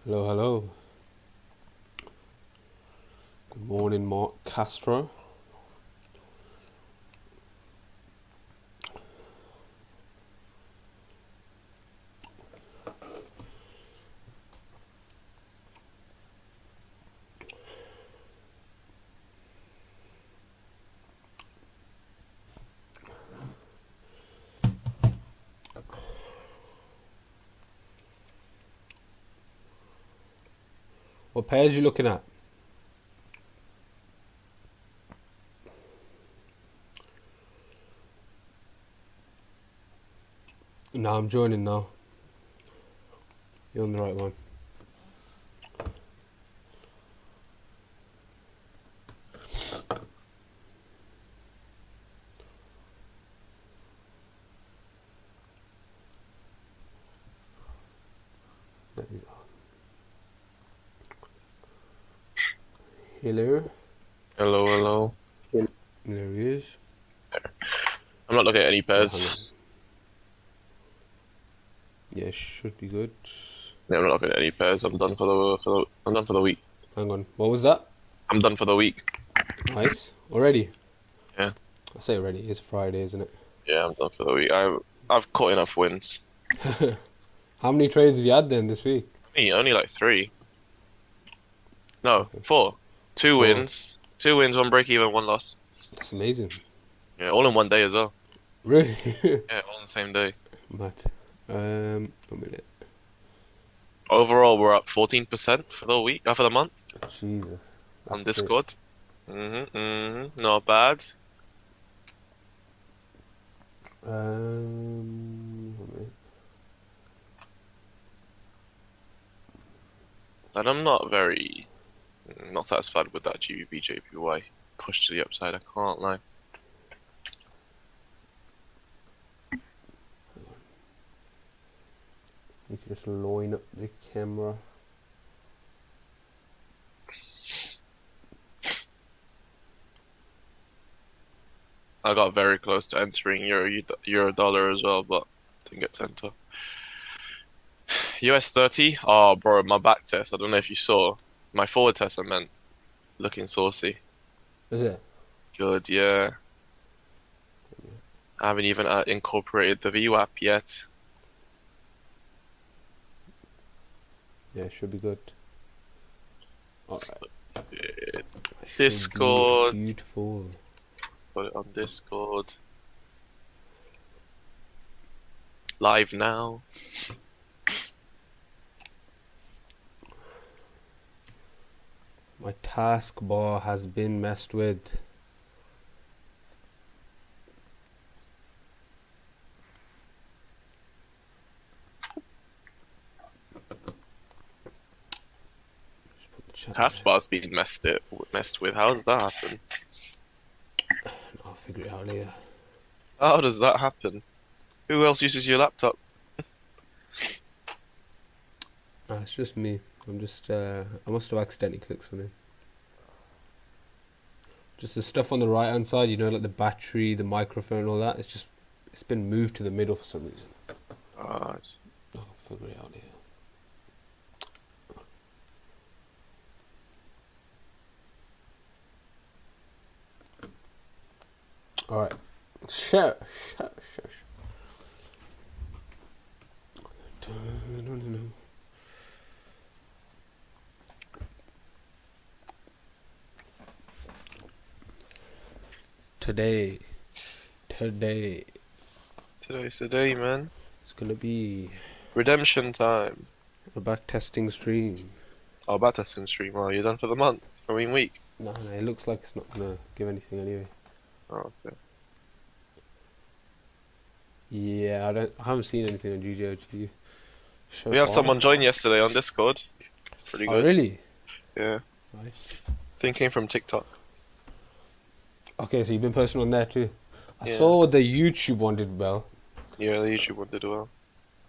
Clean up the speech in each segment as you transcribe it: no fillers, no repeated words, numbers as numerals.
Hello, hello. Good morning, Mark Castro. What pairs you looking at? No, I'm joining now. You're on the right one. There you go. Hello. Hello, hello. There he is. I'm not looking at any Oh, hang pairs. on. Yeah, should be good. Yeah, I'm not looking at any pairs. I'm done I'm done for the week. Hang on. What was that? I'm done for the week. Nice. Already? Yeah, I say already. It's Friday, isn't it? yeah, I'm done for the week. I've caught enough wins. How many trades have you had then this week? Only like three. No, Okay. four. Two Four. wins. Two wins, one break even, one loss. That's amazing. Yeah, all in one day as well. Really? Yeah, all on the same day. Mad. A minute. Overall, we're up 14% for the week, for the month Jesus. on That's it. Discord. Not bad. A minute. And I'm not satisfied with that GBPJPY push to the upside. I can't lie. Need to just line up the camera. I got very close to entering Euro dollar as well, but didn't get to enter. US 30. Oh, bro, my back test. I don't know if you saw. My forward test, I meant. Looking saucy. Is it? Good, yeah. I haven't even incorporated the VWAP yet. Yeah, it should be good. Alright. Discord. Beautiful. Put it on Discord. Live now. My taskbar has been messed with. Taskbar's been messed with. How does that happen? I'll figure it out later. How does that happen? Who else uses your laptop? It's just me. I must have accidentally clicked something. Just the stuff on the right hand side, you know, like the battery, the microphone, and all that. It's been moved to the middle for some reason. Ah, I'll figure it out later. Alright. Shush. Today, today's the day, man. it's gonna be Redemption time. a back testing stream. Oh, bad testing stream. Oh, you're done for the month. Week. No, it looks like it's not gonna give anything anyway. Oh, okay. Yeah, I haven't seen anything on GGOG so We have far. someone join yesterday on Discord. Pretty Oh, good. really? Yeah. Nice. Thing came from TikTok. Okay, so you've been posting on there too. I Yeah. saw the YouTube one did well. Yeah, the YouTube one did well.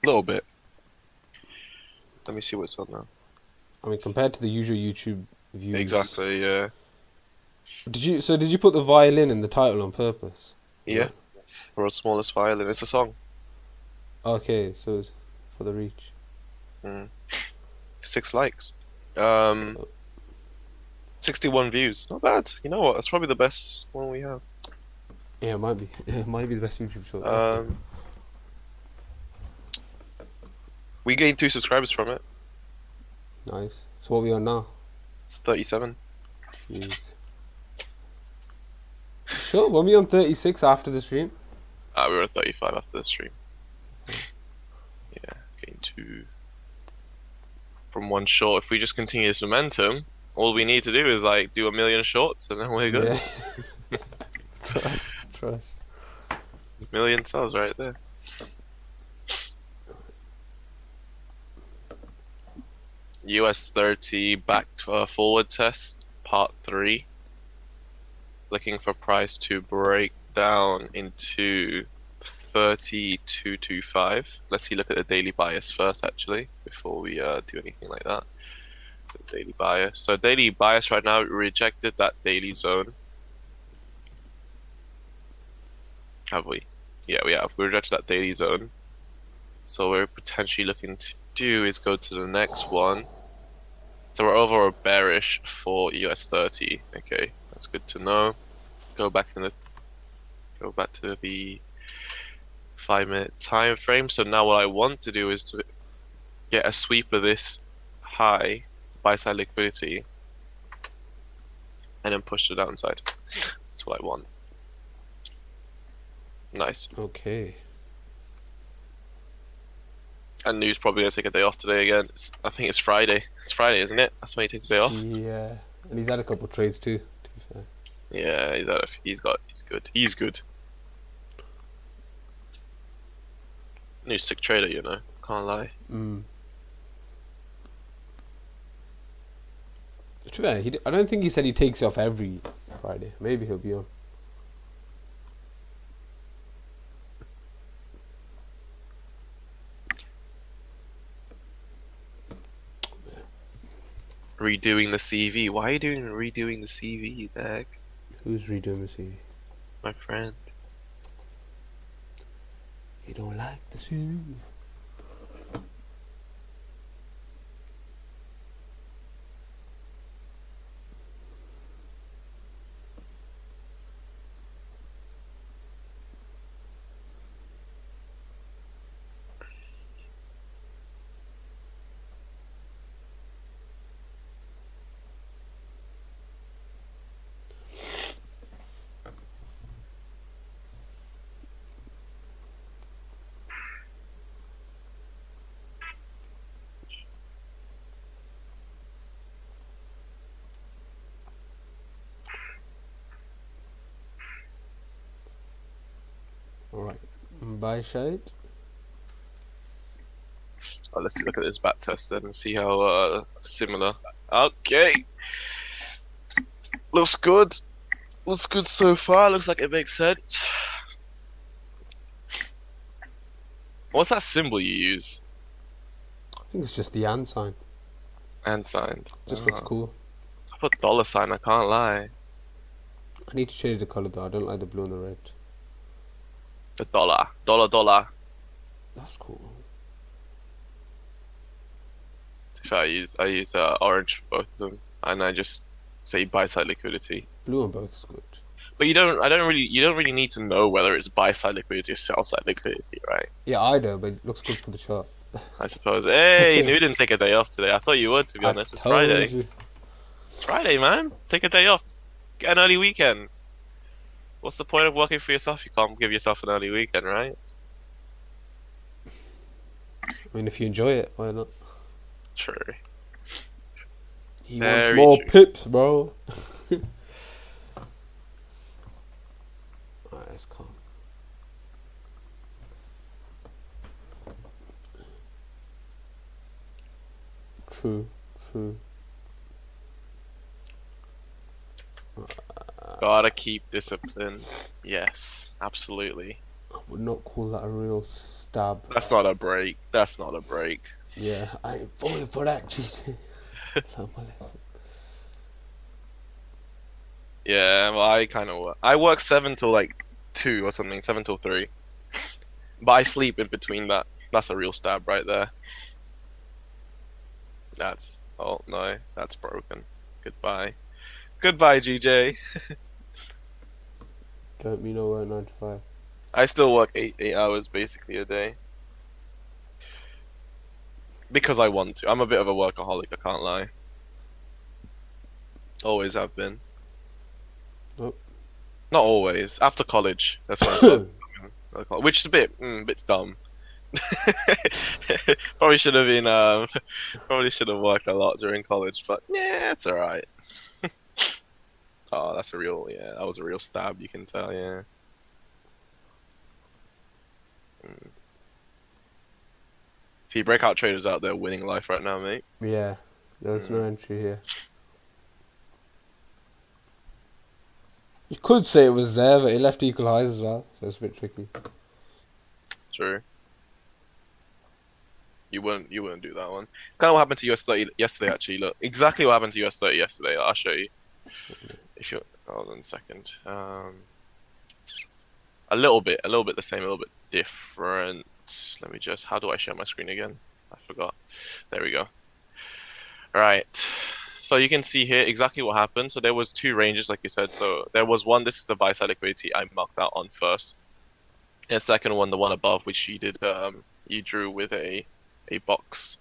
A little bit. Let me see what's on now. I mean, compared to the usual YouTube views. Exactly, yeah. Did you put the violin in the title on purpose? Yeah. World's smallest violin. It's a song. Okay, so it's for the reach. Mm. 6 likes. 61 views. Not bad. You know what? That's probably the best one we have. Yeah, it might be. It might be the best YouTube short. We gained 2 subscribers from it. Nice. So what are we on now? It's 37. Jeez. Sure, when we on 36 after the stream? We were at 35 after the stream. Yeah, gained 2 from 1 short. If we just continue this momentum, all we need to do is like do 1 million shorts and then we're good. Yeah. Trust. 1 million subs right there. US 30 back forward test, part 3. Looking for price to break down into 32.25. Let's see, look at the daily bias first, actually, before we do anything like that. The daily bias. So daily bias right now rejected that daily zone. Have we? Yeah, we have. We rejected that daily zone. So we're potentially looking to do is go to the next one. So we're overall bearish for US 30. Okay, that's good to know. Go back to the 5-minute time frame. So now what I want to do is to get a sweep of this high buy side liquidity and then push the downside. That's what I want. Nice. Okay. And New's probably gonna take a day off today again. I think it's Friday. It's Friday, isn't it? That's when he takes a day off. Yeah, and he's had a couple trades too. To be fair. Yeah, he's good. He's good. New sick trader, you know. Can't lie. To be fair, I don't think he said he takes off every Friday. Maybe he'll be on. Redoing the CV. Why are you doing redoing the CV, Dag? Who's redoing the CV? My friend. You don't like the CV? Alright. Buy shade. Oh, let's look at this back test then and see how similar. Okay. Looks good. Looks good so far. Looks like it makes sense. What's that symbol you use? I think it's just the and sign. And signed. Just looks cool. I put $sign, I can't lie. I need to change the color though. I don't like the blue and the red. The dollar. That's cool. If I use orange for both of them, and I just say buy side liquidity. Blue on both is good. But you don't really need to know whether it's buy side liquidity or sell side liquidity, right? Yeah, I know, but it looks good for the chart. I suppose. Hey, you didn't take a day off today. I thought you would, to be honest. It's Friday. You. It's Friday, man. Take a day off. Get an early weekend. What's the point of working for yourself? You can't give yourself an early weekend, right? I mean, if you enjoy it, why not? True. He wants more pips, bro. Alright, let's calm. True. Gotta keep discipline. Yes, absolutely. I would not call that a real stab. That's not a break. That's not a break. Yeah, I ain't falling for that shit. Yeah, well, I kind of work. I work 7 till like 2 or something, 7 till 3. But I sleep in between that. That's a real stab right there. That's oh no, that's broken. Goodbye. Goodbye, GJ. Don't mean no work 9 to 5. I still work eight hours basically a day because I want to. I'm a bit of a workaholic, I can't lie. Always have been. Nope. Not always. After college, that's when I started. Which is a bit dumb. Probably should have been probably should have worked a lot during college, but yeah, it's alright. Oh, that's a real that was a real stab, you can tell, yeah. See, breakout traders out there winning life right now, mate. Yeah, there's no entry here. You could say it was there, but it left equal highs as well, so it's a bit tricky. True. You wouldn't do that one. It's kind of what happened to US30 yesterday, actually. Look, exactly what happened to US30 yesterday. I'll show you. If you hold on a second. A little bit the same, a little bit different. Let me just. How do I share my screen again? I forgot. There we go. Right. So you can see here exactly what happened. So there was two ranges, like you said. So there was one. This is the buy side liquidity I marked out on first. And the second one, the one above, which you did. You drew with a box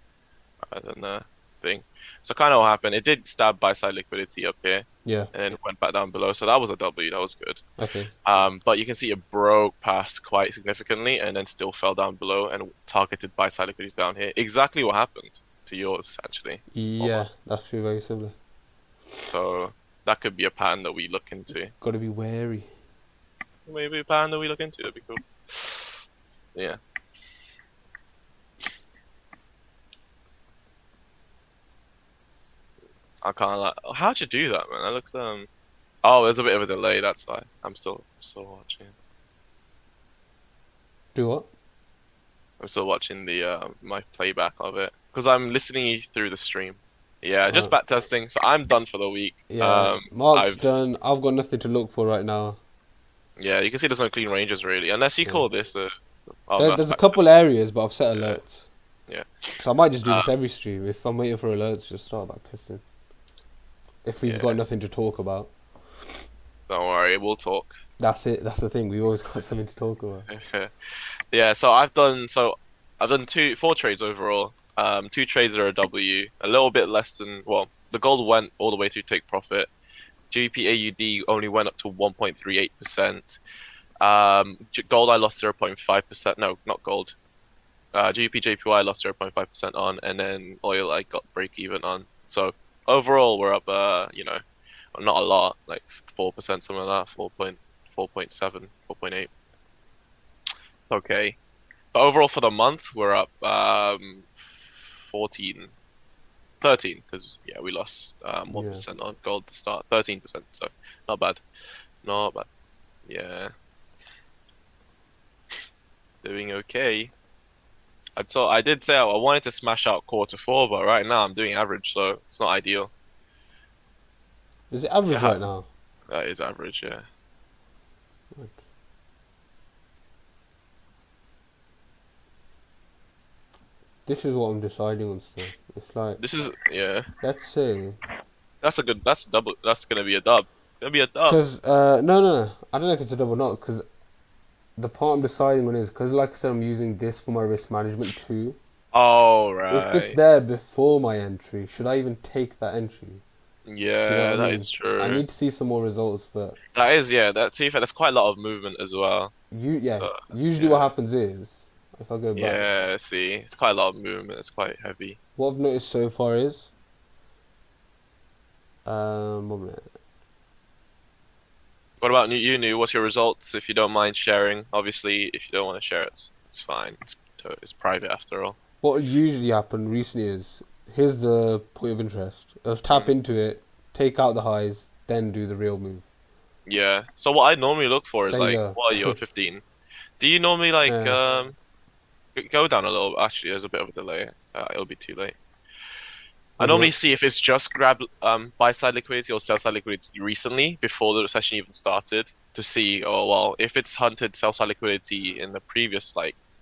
rather than a thing. So kind of what happened. It did stab buy side liquidity up here. Yeah. And then it went back down below. So that was a W. That was good. Okay. But you can see it broke past quite significantly and then still fell down below and targeted buy side liquidity down here. Exactly what happened to yours, actually. Yeah, Almost. that's true, very similar. So that could be a pattern that we look into. Got to be wary. Maybe a pattern that we look into. That'd be cool. Yeah. I can't like. How'd you do that, man? That looks Oh, there's a bit of a delay. That's why I'm still watching. Do what? I'm still watching the my playback of it because I'm listening through the stream. Yeah, just back testing. So I'm done for the week. Yeah, Mark's done. I've got nothing to look for right now. Yeah, you can see there's no clean ranges really, unless you call this a. There's a couple areas, but I've set alerts. Yeah. So I might just do this every stream. If I'm waiting for alerts, just start back testing. If we've got nothing to talk about. Don't worry, we'll talk. That's it. That's the thing. We've always got something to talk about. Yeah, so I've done 4 trades overall. 2 trades are a W. A little bit less than the gold went all the way through take profit. GBPAUD only went up to 1.38%. Gold I lost 0.5%. No, not gold. GBPJPY I lost 0.5% on, and then oil I got break even on. So overall we're up not a lot, like 4%, something like that, 4.7, 4.8. It's okay. But overall for the month we're up 13, because we lost 1% on gold to start, 13%, so not bad. Not bad. Yeah. Doing okay. I did say I wanted to smash out Q4, but right now I'm doing average, so it's not ideal. Is it average right now? That is average, yeah. Right. This is what I'm deciding on still. It's like let's say that's double. That's gonna be a dub. It's gonna be a dub. Because no. I don't know if it's a dub or not. Because the part I'm deciding on is because, like I said, I'm using this for my risk management too. Oh right. If it's there before my entry, should I even take that entry? Yeah, that is true. I need to see some more results, but that is that's quite a lot of movement as well. Usually what happens is if I go back. Yeah, see, it's quite a lot of movement. It's quite heavy. What I've noticed so far is 1 minute. What about you? What's your results? If you don't mind sharing, obviously, if you don't want to share, it's fine. It's private after all. What usually happened recently is here's the point of interest. Tap into it, take out the highs, then do the real move. Yeah. So what I normally look for is what are you at 15? Do you normally go down a little? Actually, there's a bit of a delay. It'll be too late. I normally see if it's just grabbed buy side liquidity or sell side liquidity recently before the session even started to see if it's hunted sell side liquidity in the previous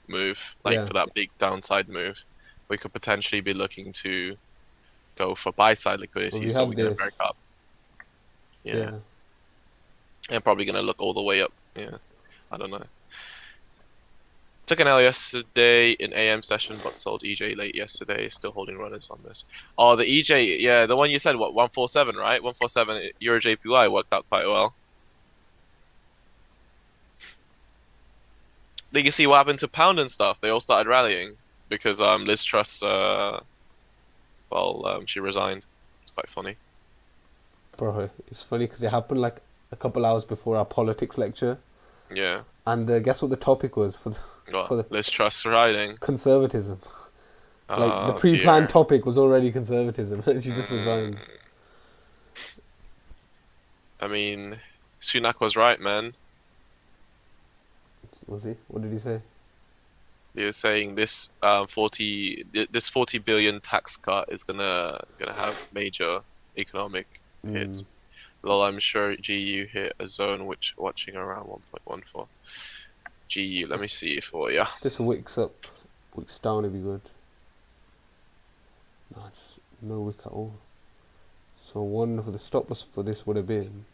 move for that big downside move, we could potentially be looking to go for buy side Well, liquidity, we so had we're gonna this. break up. Yeah, Yeah. and probably gonna look all the way up. Yeah, I don't know. Took an L yesterday in AM session, but sold EJ late yesterday. Still holding runners on this. Oh, the EJ, yeah, the one you said, what, 147, right? 147 Euro JPY worked out quite well. Did you see what happened to Pound and stuff? They all started rallying because Liz Truss, she resigned. It's quite funny. Bro, it's funny because it happened like a couple hours before our politics lecture. Yeah. And guess what the topic was for Well, the Liz Truss riding. conservatism? Like the Oh pre-planned dear. topic was already conservatism, and she just Mm, resigns. I mean, Sunak was right, man. Was he? What did he say? He was saying this 40 billion tax cut is gonna have major economic hits. Mm, Lol, I'm sure GU hit a zone which watching around 1.14. GU, let me see for you. just wicks up, wicks down would be good. No, just no wick at all. So one for the stop loss for this would have been.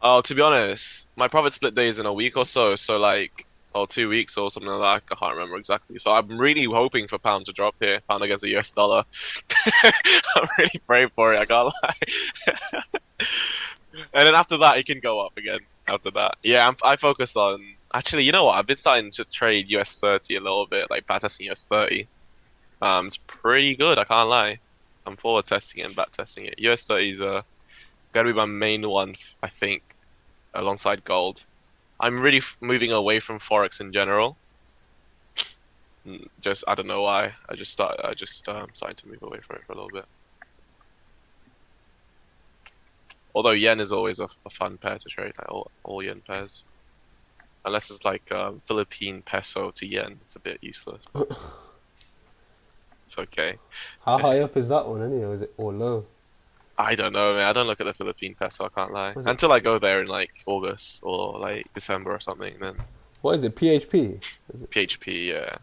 Oh, to be honest, my profit split day is in a week or so, so like, or 2 weeks or something like that. I can't remember exactly. So I'm really hoping for pound to drop here, pound against the US dollar. I'm really praying for it. I can't lie. And then after that, it can go up again. After that, yeah, I focus on. Actually, you know what? I've been starting to trade US 30 a little bit, like backtesting US 30. It's pretty good. I can't lie. I'm forward testing it and back testing it. US 30 is gonna be my main one, I think, alongside gold. I'm really moving away from forex in general. Just I don't know why. I just started to move away from it for a little bit. Although yen is always a fun pair to trade, like all yen pairs. Unless it's like Philippine peso to yen, it's a bit useless. It's okay. How high up is that one anyway? Is it or low? I don't know, man. I don't look at the Philippine peso. I can't lie. What is it? Until I go there in like August or like December or something, then What is it? PHP? PHP, yeah.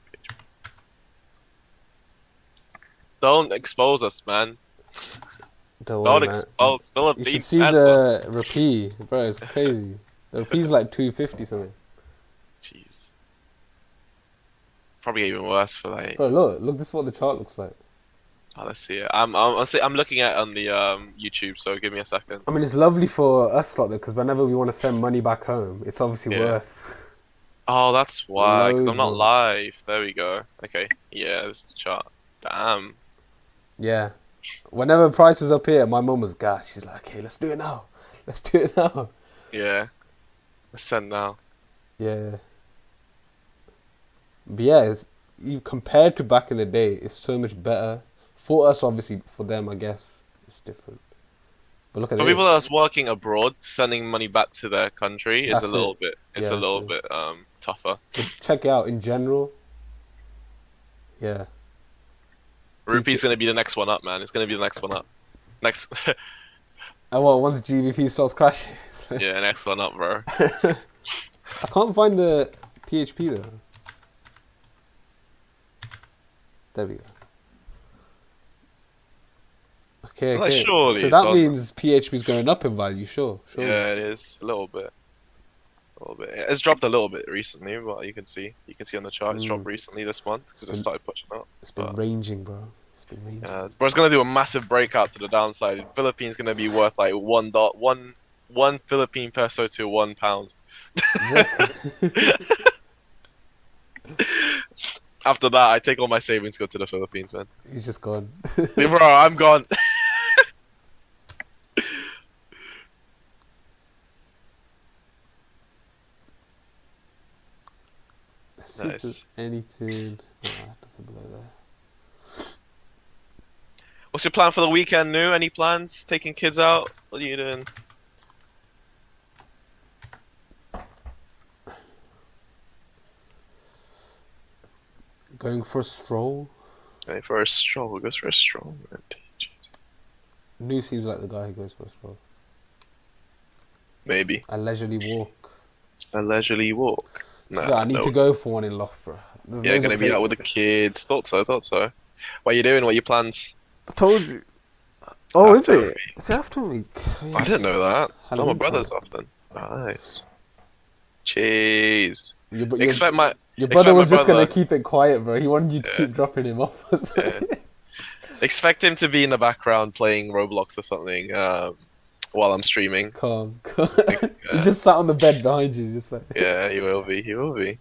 Don't expose us, man. Don't Don't worry, man. expose You Philippine should see peso. the rupee, bro. It's crazy. The rupee's like 250 something. Jeez. Probably even worse for like. Bro, look. This is what the chart looks like. Oh, let's see it. I'm looking at it on the YouTube. So give me a second. I mean, it's lovely for us lot though, because whenever we want to send money back home, it's obviously Yeah. worth Oh, that's why. Because I'm loads not more. live. There we go. Okay. Yeah, this is the chart. Damn. Yeah. Whenever price was up here, my mum was gassed. She's like, "Okay, let's do it now. Let's do it now." Yeah. Let's send now. Yeah. But yeah, you compared to back in the day, it's so much better for us. Obviously, for them, I guess it's different. But look at For this. people that's working abroad, sending money back to their country is That's a little it. bit. It's Yeah, a little true. bit tougher. But check it out in general. Yeah. Rupee's gonna be the next one up, man. It's gonna be the next one up. Next, And well, once GBP starts crashing, yeah, next one up, bro. I can't find the PHP though. There we go. Okay, Like, okay. surely So it's that on. means PHP is going up in value, sure. Yeah, it is a little bit. A little bit. It's dropped a little bit recently, but you can see on the chart it's dropped recently this month because it been- started pushing up. It's been But ranging, bro. It's been ranging. yeah, bro, it's gonna do a massive breakout to the downside. Philippines gonna be worth like one Philippine peso to £1. After that, I take all my savings, go to the Philippines, man. He's just gone. Bro, I'm gone. Let's see if Nice. there's anything. Oh, nothing below there. What's your plan for the weekend, New? Any plans? Taking kids out? What are you doing? Going for a stroll. Going for a stroll. Goes for a stroll, man. Jeez. New seems like the guy who goes for a stroll. Maybe. A leisurely walk. A leisurely walk. Nah, Yeah, I need no. to go for one in Loughborough. There's Yeah, loads gonna of be out with the places. kids. Thought so. What are you doing? What are your plans? I told you. Oh, is After it? It's after week. Oh, I didn't yes. know that. No, my Halloween brother's party. off then. Nice. Cheese. Your, bro- your, Expect my your brother expect my was just gonna brother. keep it quiet, bro. He wanted you to Yeah, keep dropping him off or yeah. something. Expect him to be in the background playing Roblox or something while I'm streaming. Calm, calm. Like, He just sat on the bed behind you, just like. yeah, he will be. He will be.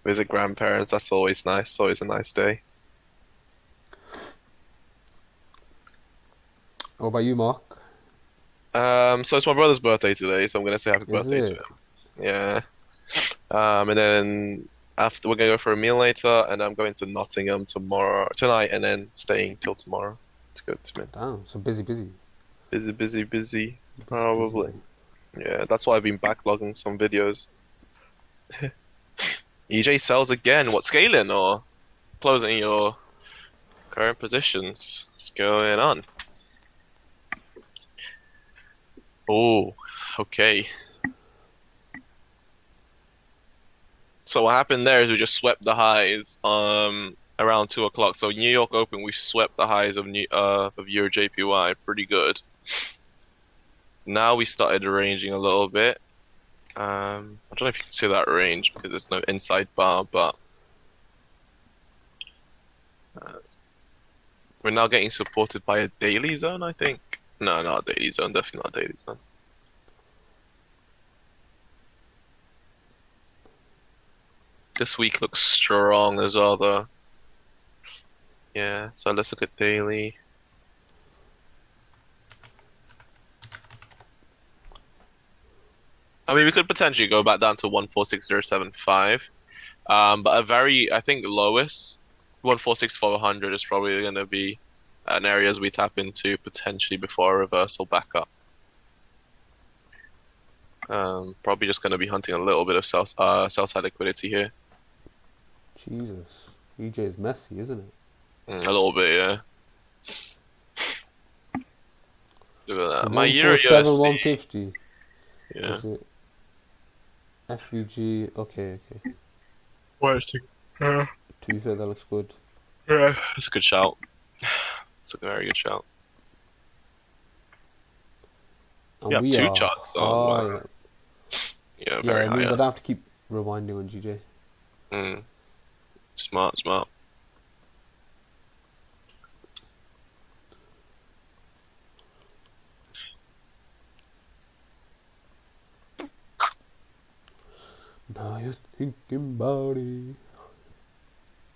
Visit grandparents. That's always nice. Always a nice day. What about you, Mark? So it's my brother's birthday today, so I'm gonna say happy Is birthday to it? him. Yeah. And then after we're gonna go for a meal later, and I'm going to Nottingham tonight, and then staying till tomorrow to go to Mint. Damn, so busy, busy, Busy, busy, busy. busy, busy. Probably. Yeah, that's why I've been backlogging some videos. EJ sells again. What, scaling or closing your current positions? What's going on? Oh, okay. So what happened there is we just swept the highs around 2 o'clock. So New York Open, we swept the highs of Euro JPY pretty good. Now we started ranging a little bit. I don't know if you can see that range because there's no inside bar, but we're now getting supported by a daily zone, I think. No, not a daily zone, definitely not a daily zone. This week looks strong as well, though. Yeah, so let's look at daily. I mean, we could potentially go back down to 146075. But I think lowest 146400 is probably going to be an area as we tap into potentially before a reversal back up. Probably just going to be hunting a little bit of sell side liquidity here. Jesus, EJ is messy, isn't it? A little bit, yeah. Look at that. My Euro 147, USD. 150. Yeah. Is it FUG? Okay, okay. Yeah. To be fair, that looks good. Yeah. It's a good shout. It's a very good shout. And We have we two are charts high. on. Yeah, Yeah, very it high. means I Yeah. don't have to keep rewinding on GJ. Smart, smart. Now you're thinking about it.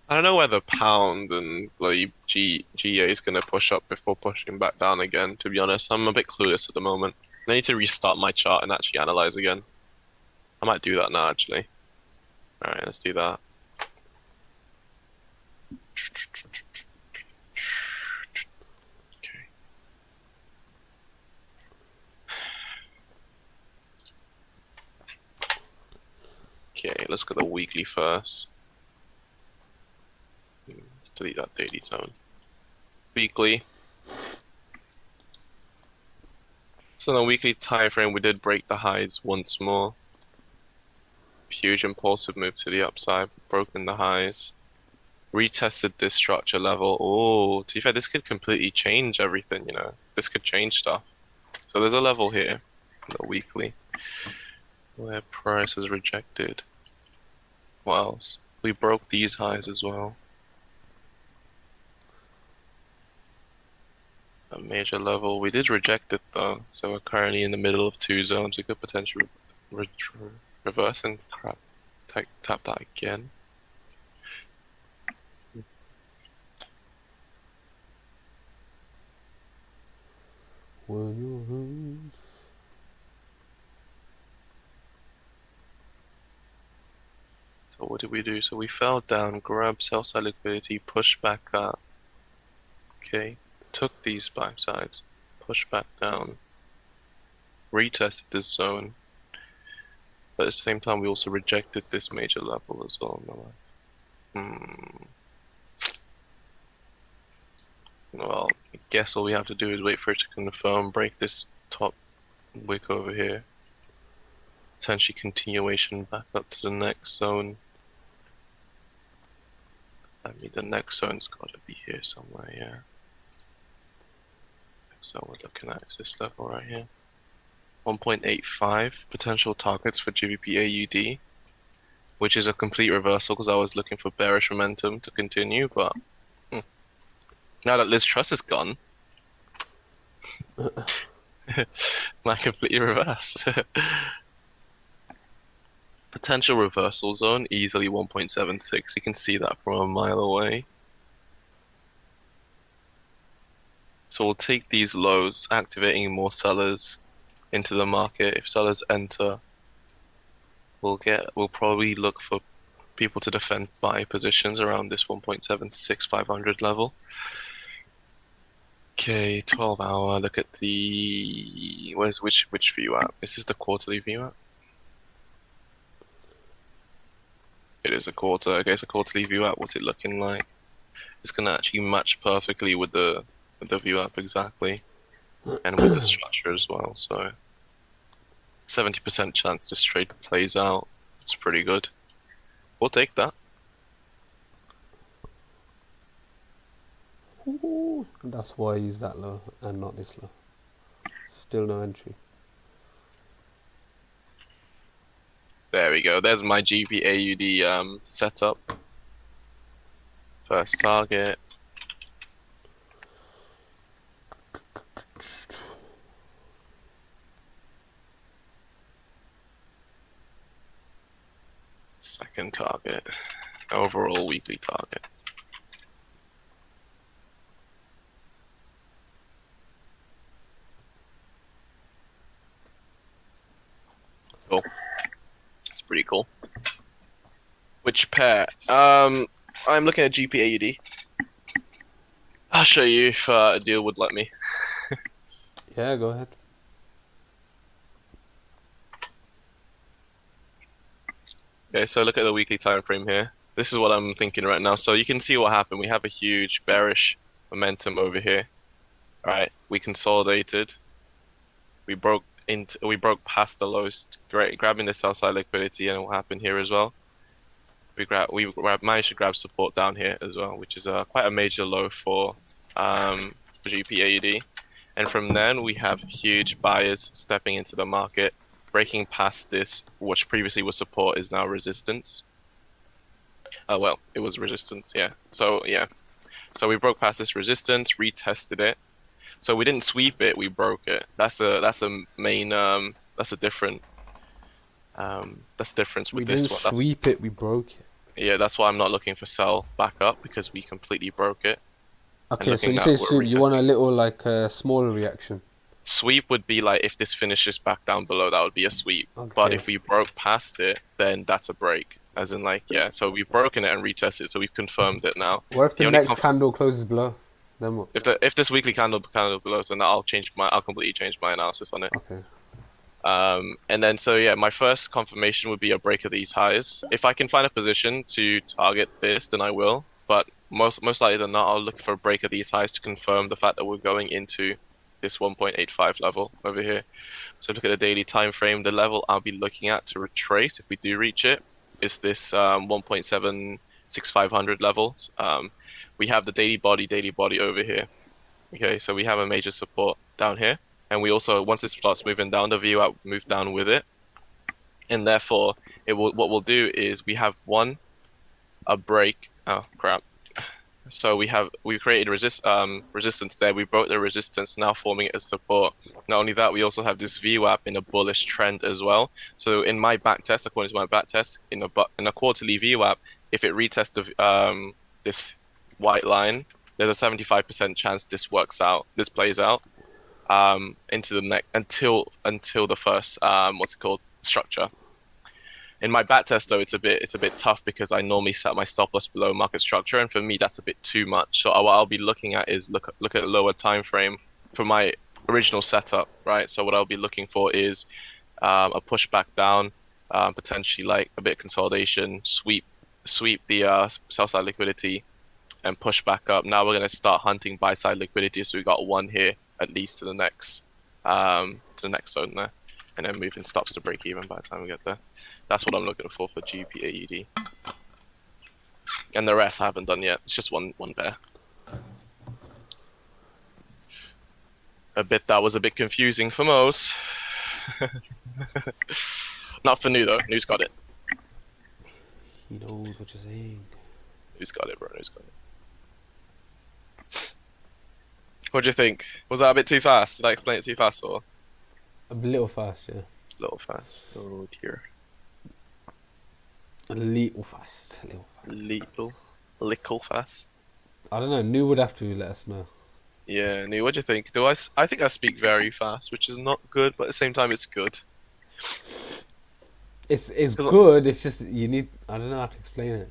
I don't know whether pound and like GA is gonna push up before pushing back down again. To be honest, I'm a bit clueless at the moment. I need to restart my chart and actually analyze again. I might do that now, actually. All right, let's do that. Okay. Okay, let's go the weekly first. Let's delete that daily zone. Weekly. So on the weekly time frame, we did break the highs once more. Huge impulsive move to the upside, broken the highs. Retested this structure level. Oh, to be fair, this could completely change everything, you know. This could change stuff. So there's a level here, the weekly, where price is rejected. What else? We broke these highs as well. A major level. We did reject it though, so we're currently in the middle of two zones. We could potentially reverse and tap that again. When your hands. So what did we do? So we fell down, grabbed sell side liquidity, pushed back up. Okay, took these buy sides, pushed back down, retested this zone. But at the same time, we also rejected this major level as well. Well, I guess all we have to do is wait for it to confirm, break this top wick over here. Potentially continuation back up to the next zone. I mean, the next zone's got to be here somewhere, yeah. Next zone we're looking at is this level right here. 1.85 potential targets for GBPAUD, which is a complete reversal because I was looking for bearish momentum to continue, but now that Liz Truss is gone, my completely reversed. Potential reversal zone, easily 1.76. You can see that from a mile away. So we'll take these lows, activating more sellers into the market. If sellers enter, we'll probably look for people to defend buy positions around this 1.76500 level. Okay, 12 hour. Look at the which view app? This is the quarterly view app. It is a quarter. Okay, so quarterly view app. What's it looking like? It's gonna actually match perfectly with the view app exactly, and with the structure as well. So 70% chance this trade plays out. It's pretty good. We'll take that. Ooh, that's why he's that low and not this low. Still no entry. There we go. There's my GBPAUD setup. First target. Second target. Overall weekly target. Cool. That's pretty cool. Which pair? I'm looking at GBPAUD. I'll show you if a deal would let me. Yeah, go ahead. Okay, so look at the weekly time frame here. This is what I'm thinking right now. So you can see what happened. We have a huge bearish momentum over here. All right, we consolidated. We broke past the lows, grabbing this outside liquidity, and what happened here as well. We managed to grab support down here as well, which is quite a major low for GBPAUD. And from then we have huge buyers stepping into the market, breaking past this, which previously was support, is now resistance. Well, it was resistance, yeah. So we broke past this resistance, retested it. So we didn't sweep it, we broke it. That's a main that's a different that's the difference with this one. We didn't sweep it, we broke it. Yeah, that's why I'm not looking for sell back up, because we completely broke it. Okay, so you say sweep, you want a little like smaller reaction. Sweep would be like if this finishes back down below, that would be a sweep. Okay. But if we broke past it, then that's a break. As in, like, yeah, so we've broken it and retested, so we've confirmed it now. What if the next candle closes below? Then what? If this weekly candle below, then I'll completely change my analysis on it. Okay. And then so yeah, my first confirmation would be a break of these highs. If I can find a position to target this, then I will. But most likely than not, I'll look for a break of these highs to confirm the fact that we're going into this 1.85 level over here. So look at the daily time frame. The level I'll be looking at to retrace, if we do reach it, is this 1.76500 level. We have the daily body over here. Okay, so we have a major support down here. And we also, once it starts moving down, the VWAP will move down with it. And therefore, what we'll do is we have a break. Oh, crap. So we created resistance there. We broke the resistance, now forming it as support. Not only that, we also have this VWAP in a bullish trend as well. So in my back test, according to my back test, in a quarterly VWAP, if it retests this white line, there's a 75% chance this plays out into the next until the first structure. In my back test though, it's a bit tough because I normally set my stop loss below market structure, and for me that's a bit too much. So what I'll be looking at is look at a lower time frame for my original setup, right? So what I'll be looking for is a push back down, potentially like a bit of consolidation, sweep the sell side liquidity, and push back up. Now we're going to start hunting buy side liquidity, so we got one here at least to the next zone there, and then moving stops to break even by the time we get there. That's what I'm looking for GBPAUD. And the rest I haven't done yet. It's just one pair. A bit that was a bit confusing for most. Not for Nu though. Nu's got it. He knows what you're saying. Nu's got it, bro. Nu's got it. What do you think? Was that a bit too fast? Did I explain it too fast or? A little fast, yeah. A little fast. Oh dear. A little fast. A little fast. Little fast. I don't know. Nu would have to let us know. Yeah, Nu, what do you think? I think I speak very fast, which is not good, but at the same time it's good. It's good. It's just you need. I don't know how to explain it.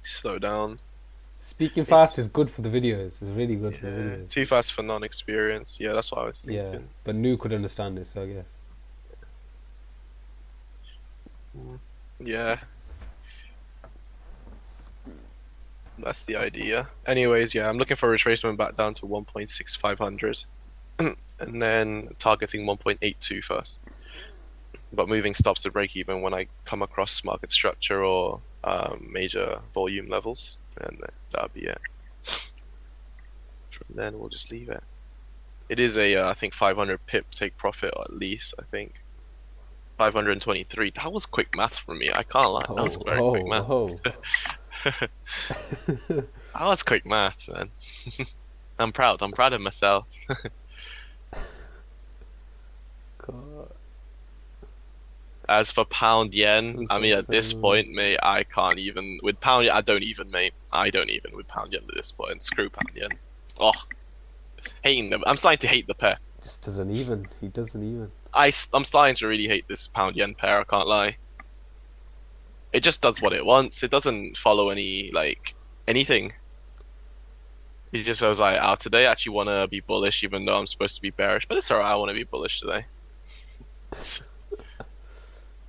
Slow down. Speaking fast is good for the videos. It's really good for the videos. Too fast for non-experience. Yeah, that's what I was thinking. Yeah, but Nu could understand it, so I guess. Yeah. That's the idea. Anyways, yeah, I'm looking for retracement back down to 1.6500 and then targeting 1.82 first. But moving stops to break even when I come across market structure or major volume levels, and that'll be it. From then we'll just leave it. It is a I think 500 pip take profit, or at least I think 523. That was quick maths for me. I can't lie. That was very quick maths. That was quick maths, man. I'm proud. I'm proud of myself. God. As for pound yen, I mean, at this point, mate, I can't even with pound yen. I don't even, mate. I don't even with pound yen at this point. Screw pound yen. Oh, hating them. I'm starting to hate the pair. Just doesn't even. He doesn't even. I'm starting to really hate this pound yen pair. I can't lie. It just does what it wants. It doesn't follow any anything. It just goes like, "Oh, today I actually want to be bullish, even though I'm supposed to be bearish." But it's alright. I want to be bullish today.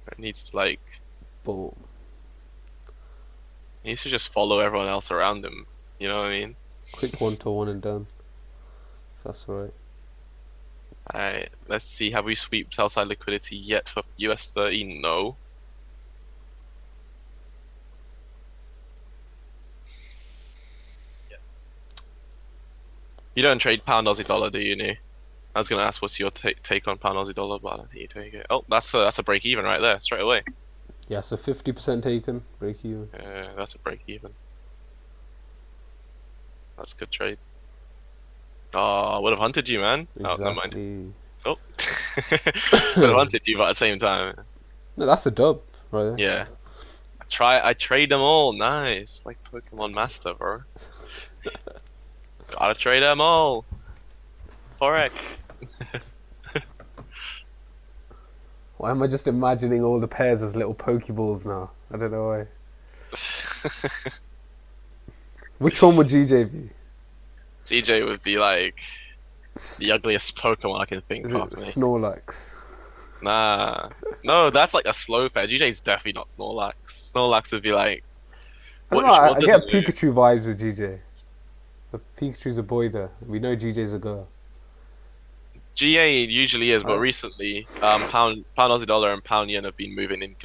It needs to Boom. He needs to just follow everyone else around him. You know what I mean? Quick 1-to-1 and done. That's right. Alright, let's see. Have we sweeped outside liquidity yet for US30? No. You don't trade pound Aussie dollar, do you, Nu? I was gonna ask what's your take on pound Aussie dollar, but I don't think you take it. Oh, that's a break even right there, straight away. Yeah, so 50% taken, break even. Yeah, that's a break even. That's a good trade. Oh, would have hunted you, man. Exactly. Oh, never mind. Oh, would have hunted you, but at the same time. No, that's a dub, right there. Yeah. I trade them all. Nice, like Pokemon Master, bro. Gotta trade them all. Forex. Why am I just imagining all the pairs as little Pokeballs now? I don't know why. Which one would GJ be? GJ would be like the ugliest Pokemon I can think of. Snorlax. Nah. No, that's like a slow pair. GJ's definitely not Snorlax. Snorlax would be like... I don't know, I get Pikachu vibes with GJ. But Pikachu's a boy there. We know GJ's a girl. GA usually is, but recently, pound Aussie dollar and pound yen have been moving in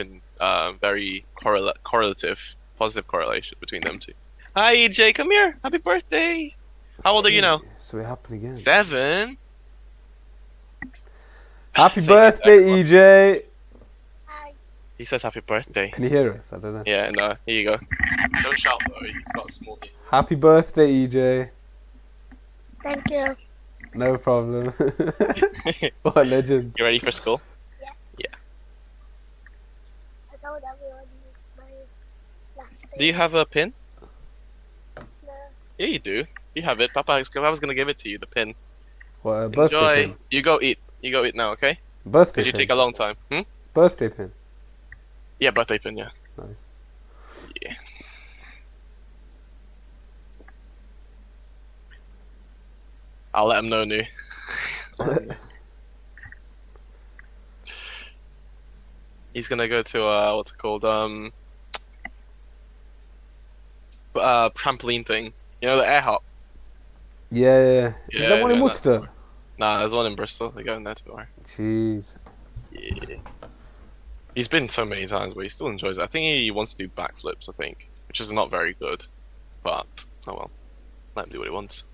very correlative, positive correlation between them two. Hi EJ, come here. Happy birthday. How old are you now? So it happened again. 7. Happy birthday, EJ. Hi. He says happy birthday. Can you hear us? I don't know. Yeah, no. Here you go. Don't shout though. He's got a small ear. Happy birthday, EJ. Thank you. No problem. What a legend. You ready for school? I told everyone it's my last day. Do you have a pin? No. Yeah, you do. You have it. Papa was gonna give it to you, the pin. What, a birthday Enjoy. pin? You go eat. You go eat now, okay? Birthday Because you pin? take a long time. Birthday pin. Yeah, birthday pin, yeah. Nice. Yeah. I'll let him know, Nu. He's gonna go to what's it called? Trampoline thing. You know, the air hop. Yeah. Is that one in Worcester? Nah, there's one in Bristol. They're going there tomorrow. Jeez. Yeah. He's been so many times, but he still enjoys it. I think he wants to do backflips, I think. which is not very good. But oh well, let him do what he wants.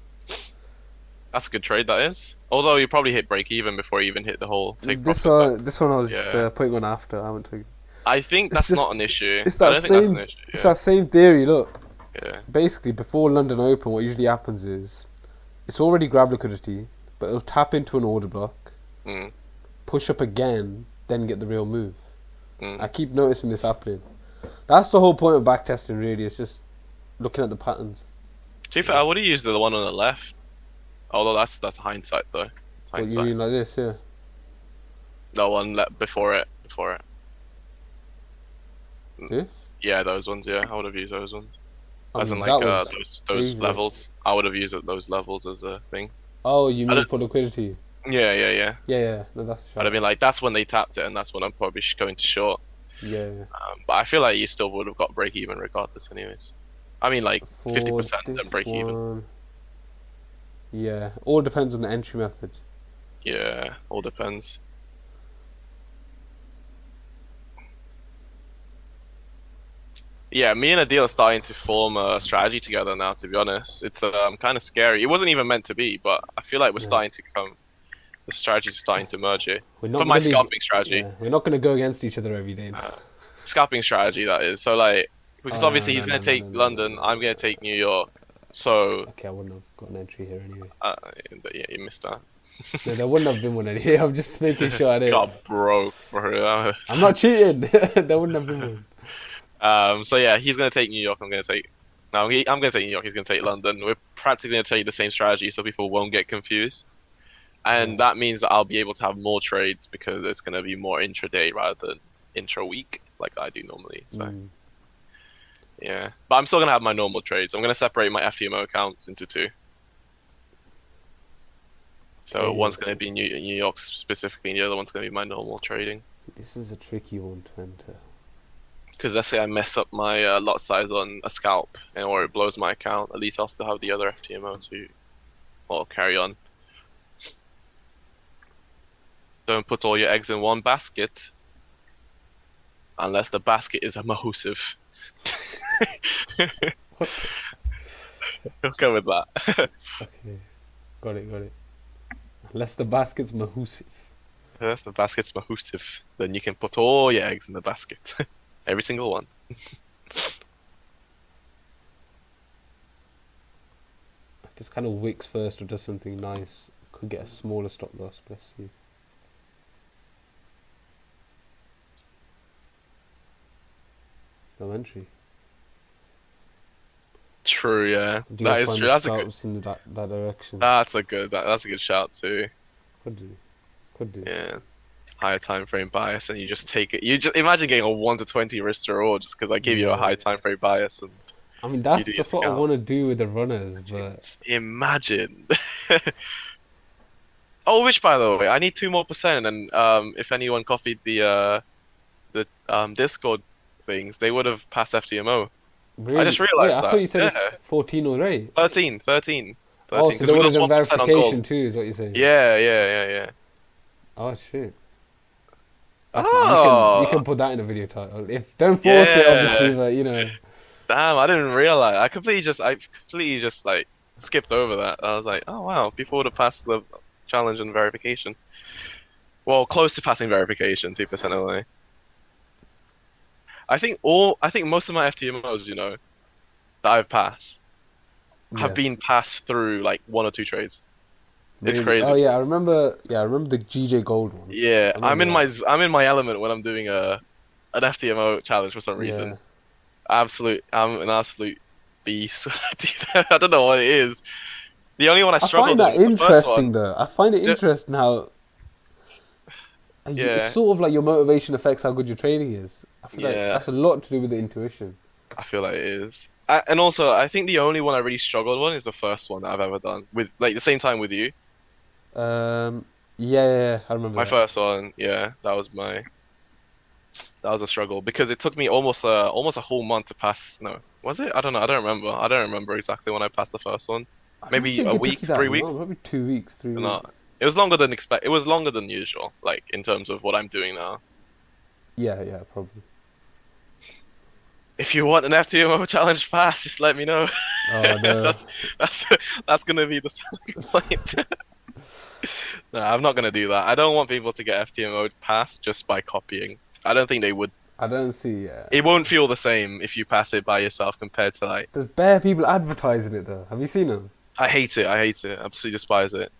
That's a good trade, that is. Although you probably hit break even before you even hit the whole take profit. This one I was just Yeah. putting on after. I haven't taken. I think It's that's just- not an issue. It's I that don't think that's same. an issue. It's Yeah. that same theory. Look, Yeah. basically before London Open, what usually happens is it's already grabbed liquidity, but it'll tap into an order block, Mm. push up again, then get the real move. Mm. I keep noticing this happening. That's the whole point of backtesting, really. It's just looking at the patterns. To be fair, I would have used the one on the left. Although that's hindsight though. What you Hindsight. mean like this, yeah? The one before it. This? Yeah, those ones. Yeah, I would have used those ones. I As in mean, like that was those crazy. levels. I would have used those levels as a thing. Oh, you I mean don't- for liquidity? Yeah. Yeah, yeah. No, that's I'd sharp. have been like, that's when they tapped it, and that's when I'm probably going to short. Yeah, yeah. But I feel like you still would have got break even regardless, anyways. I mean, like For 50% this and break even. one, yeah, all depends on the entry method. Yeah, all depends. Yeah, me and Adil are starting to form a strategy together now. To be honest, it's kind of scary. It wasn't even meant to be, but I feel like we're Yeah. starting to come. The strategy's starting to merge here. We're not For my gonna be- scalping strategy, Yeah, we're not going to go against each other every day. scalping strategy that is. So like, because Oh, obviously no, he's no, gonna no, take no, no, London, no. I'm gonna take New York. So Okay, I wouldn't have got an entry here anyway. yeah, you missed that. No, there wouldn't have been one anyway. I'm just making sure I didn't. Got broke for her. I'm not cheating. There wouldn't have been one. So yeah, he's gonna take New York. I'm gonna take. No, I'm gonna take New York. He's gonna take London. We're practically gonna take the same strategy, so people won't get confused. And Yeah. that means that I'll be able to have more trades because it's gonna be more intraday rather than intra-week, like I do normally. So Mm. yeah, but I'm still gonna have my normal trades. I'm gonna separate my FTMO accounts into two. So Okay. one's gonna be New York specifically, and the other one's gonna be my normal trading. This is a tricky one to enter. Because let's say I mess up my lot size on a scalp, or it blows my account, at least I'll still have the other FTMO to, well, carry on. Don't put all your eggs in one basket, unless the basket is a mahosive. We'll go with that. Okay, got it. Unless the basket's mahusif. Unless the basket's mahosive, then you can put all your eggs in the basket. Every single one. If this kind of wicks first or does something nice, could get a smaller stop loss. Let's see. No entry. True, yeah. Do you That is find true. the That's a good. scalps in that direction? That's a good shout too. Could do. Yeah. Higher time frame bias, and you just take it. You just imagine getting a 1 to 20 risk to reward just because I gave you a Yeah. high time frame bias, and I mean, You do that's your what I scalp. want to do with the runners, but just imagine. Oh, which by the way, I need 2 more percent, and if anyone copied the Discord things, they would have passed FTMO. really, just realised wait, I that. thought you said Yeah. it's 14 already. 13. Oh, so Because they we would have lost done 1% on verification gold. too, is what you're saying? Yeah. Oh shit. Oh. You can put that in a video title. If don't force it, Yeah. obviously, but you know. Damn, I didn't realize. I completely just like skipped over that. I was like, oh wow, people would have passed the challenge and verification. Well, close to passing verification, 2% away. I think most of my FTMOs, that I've passed, have Yeah. been passed through like 1 or 2 trades. It's Really? crazy. Oh yeah, I remember. Yeah, I remember the GJ Gold one. Yeah, I remember I'm in my element when I'm doing an FTMO challenge for some reason. Yeah. I'm an absolute beast. when I do that. I don't know what it is. The only one I I struggled find that with was the first interesting one. though. I find it The- interesting how. Yeah. It's sort of like your motivation affects how good your trading is. I feel like Yeah. that's a lot to do with the intuition. I feel like it is. And also, I think the only one I really struggled on is the first one that I've ever done with like the same time with you. Yeah, I remember My that. first one, yeah, that was a struggle because it took me almost a whole month to pass. No, was it? I don't know. I don't remember exactly when I passed the first one. I don't Maybe think a it took week, you that 3 long, weeks. Maybe 2 weeks, 3 weeks. No, it was longer than It was longer than usual, like in terms of what I'm doing now. Yeah, probably. If you want an FTMO challenge pass, just let me know. Oh no. That's that's gonna be the selling point. No, I'm not gonna do that. I don't want people to get FTMO pass just by copying. I don't think they would. I don't see. It won't feel the same if you pass it by yourself compared to like. There's bare people advertising it though. Have you seen them? I hate it. I hate it. Absolutely despise it.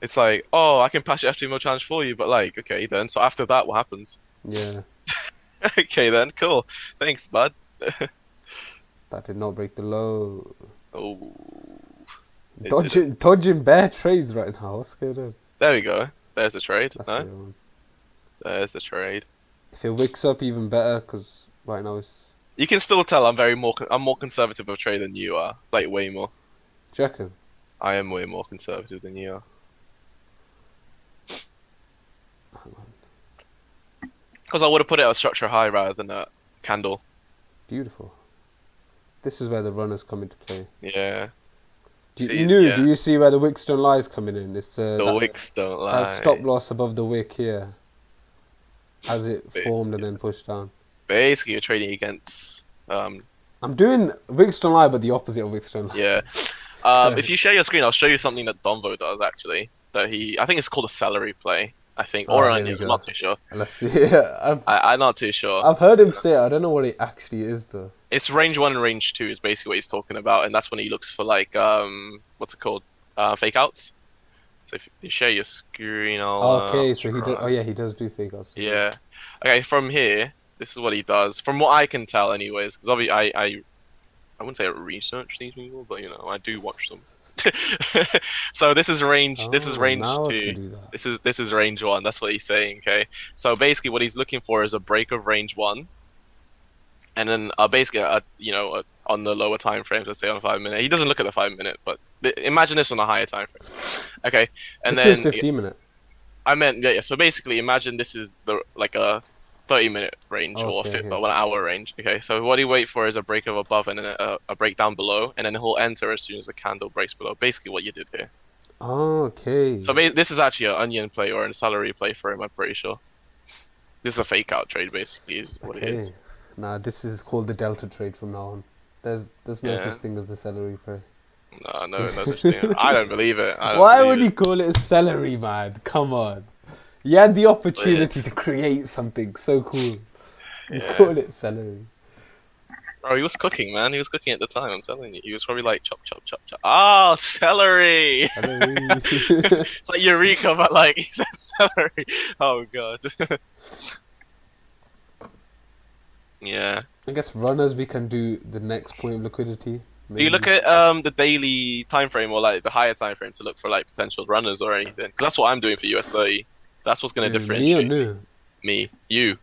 It's like, oh, I can pass your FTMO challenge for you, but like, okay then. So after that, what happens? Yeah. Okay then, cool. Thanks, bud. That did not break the low. Oh, it Dodging bare trades right now. What's going on? there we go. There's the trade. That's No? the one. There's the trade. If it wicks up even better, because right now it's. You can still tell I'm more conservative of trade than you are. Like way more. Do you reckon? I am way more conservative than you are. Hang on. Because I would have put it at a structure high rather than a candle. Beautiful. This is where the runners come into play. Yeah. Do See, you knew? yeah. Do you see where the wicks don't lie is coming in? It's The wicks don't lie. that stop loss above the wick here, as it Ba- formed and then pushed down. Basically, you're trading against. I'm doing wicks don't lie, but the opposite of wicks don't lie. Yeah. If you share your screen, I'll show you something that Donvo does actually. I think it's called a celery play. I think, or Oh, an here we onion. go. I'm not too sure. Let's see. Yeah, I'm not too sure. I've heard him say it. I don't know what it actually is though. It's range 1 and range 2 is basically what he's talking about, and that's when he looks for like what's it called? Fake outs. So if you share your screen, I'll Okay, so he does. try. Oh yeah, he does do fake outs. Yeah. Okay, from here, this is what he does. From what I can tell, anyways, because obviously I wouldn't say I research these people, but you know I do watch them. So this is range. This is Oh, range now I 2. can do that. This is range 1. That's what he's saying. Okay. So basically, what he's looking for is a break of range 1, and then basically on the lower time frames, let's say on 5 minute. He doesn't look at the 5 minute, but imagine this on a higher time frame. Okay, and This then is 15 minute. I meant yeah. So basically, imagine this is like a 30-minute range or Okay, yeah. 1 hour range. Okay, so what he wait for is a break of above and then a break down below, and then he'll enter as soon as the candle breaks below. Basically, what you did here. Okay. So this is actually an onion play or a salary play for him. I'm pretty sure. This is a fake out trade, basically, is what it is. Nah, this is called the delta trade from now on. There's no Yeah. such thing as the celery play. No such thing. I don't believe it. I don't Why believe would it. you call it a celery, man? Come on. You had the opportunity Weird. to create something so cool. You Yeah. call it celery. Bro, he was cooking, man. He was cooking at the time. I'm telling you, he was probably like chop, chop, chop, chop. Ah, celery. Celery. It's like Eureka, but like he said celery. Oh god. Yeah. I guess runners we can do the next point of liquidity. Do you look at the daily time frame or like the higher time frame to look for like potential runners or anything? Because that's what I'm doing for US30. That's what's going to Me or differentiate no? me. You.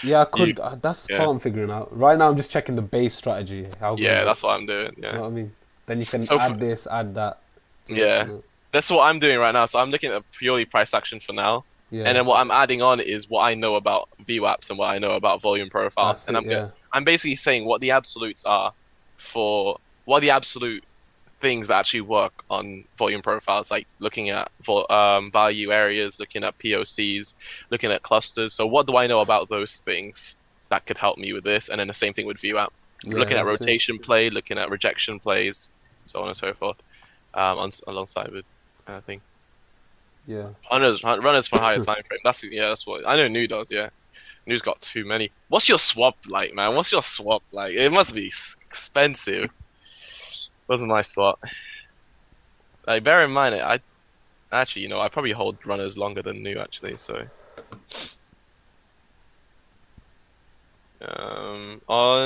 Yeah, I could. You- That's the yeah. part I'm figuring out. Right now, I'm just checking the base strategy. How good Yeah, is that's it? what I'm doing. You know Yeah. what I mean? Then you can So add for- this, add that. Yeah. That's what I'm doing right now. So I'm looking at purely price action for now. Yeah. And then what I'm adding on is what I know about VWAPs and what I know about volume profiles. That's And it, I'm basically saying what the absolutes are for what the absolute things that actually work on volume profiles, like looking at value areas, looking at POCs, looking at clusters. So what do I know about those things that could help me with this? And then the same thing with VWAP. Yeah, Looking at that's it. rotation play, looking at rejection plays, so on and so forth, alongside with thing. Yeah. Runners for higher time frame. That's what I know. New does. Yeah, New's got too many. What's your swap like, man? What's your swap like? It must be expensive. Wasn't my swap. Like, bear in mind, I actually, I probably hold runners longer than New actually. So, on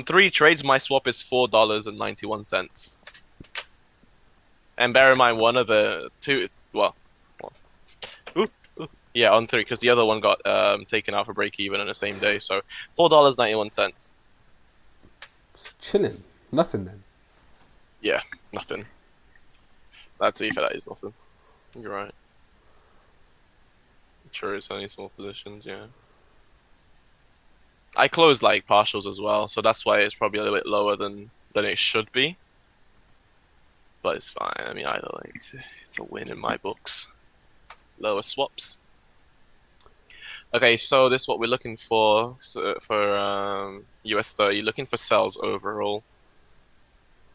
3 trades, my swap is $4.91. And bear in mind, one of the two, yeah, on 3, because the other one got taken out for break even on the same day. So $4.91. Chilling. Nothing then. Yeah, nothing. That's if that is nothing. You're right. True, it's only small positions, yeah. I closed like partials as well, so that's why it's probably a little bit lower than it should be. But it's fine. I mean, either way, it's a win in my books. Lower swaps. Okay, so this is what we're looking for, for US 30. Looking for sells overall.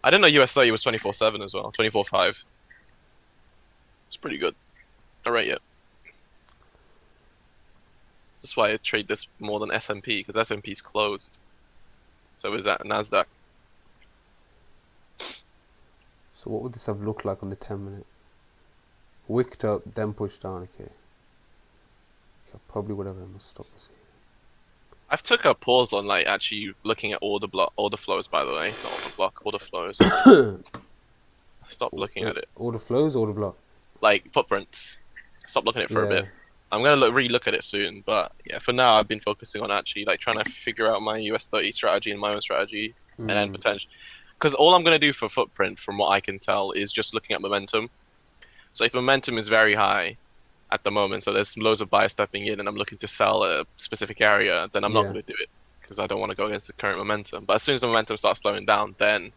I didn't know US 30 was 24/7 as well. 24/5. It's pretty good. All right, yeah. This is why I trade this more than S&P because S&P's closed. So is that Nasdaq? So what would this have looked like on the 10-minute? Wicked up, then pushed down. Okay. Probably whatever. I must stop this. I've took a pause on like actually looking at order flows. By the way, not order block, order flows. I stopped looking at it. Order flows, order block. Like footprints. Stop looking at it for a bit. I'm gonna re-look at it soon, but yeah, for now I've been focusing on actually like trying to figure out my US 30 strategy and my own strategy, and then potential. Because all I'm gonna do for footprint, from what I can tell, is just looking at momentum. So if momentum is very high at the moment, so there's loads of buyers stepping in, and I'm looking to sell a specific area, then I'm not gonna do it because I don't want to go against the current momentum. But as soon as the momentum starts slowing down, then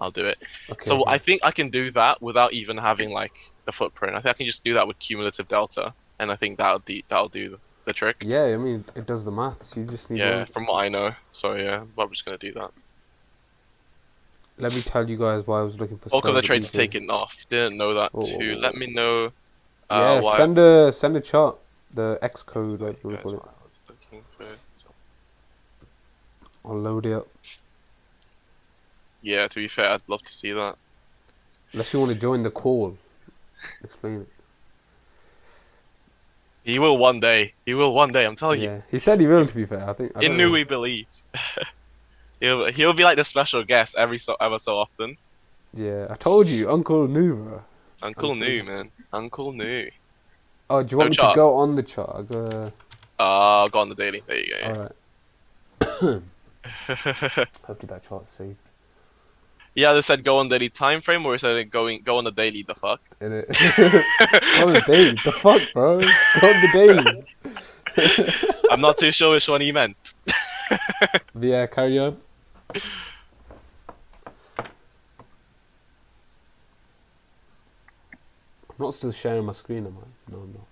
I'll do it. Okay, so I think I can do that without even having like the footprint. I think I can just do that with cumulative delta. And I think that'll do the trick. Yeah, I mean, it does the maths. You just need. Yeah, from what I know. So yeah, I'm just gonna do that. Let me tell you guys why I was looking for. All because the trade's taken off. Didn't know that too. Let me know. Yeah, why send a chart. The X code, like you call it. I'll load it up. Yeah, to be fair, I'd love to see that. Unless you want to join the call, explain it. He will one day. He will one day. I'm telling you. Yeah, he said he will. To be fair, I think. In New we believe. he'll be like the special guest ever so often. Yeah, I told you, Uncle New, bro. Uncle New, man. Uncle New. Oh, do you want me to go on the chart? Go on the daily. There you go. All right. Hopefully that chart's saved. Yeah, they said go on daily time frame, or they said go on the daily. The fuck? Go on the daily. The fuck, bro? Go on the daily. I'm not too sure which one he meant. Yeah, carry on. I'm not still sharing my screen, am I? No, I'm not.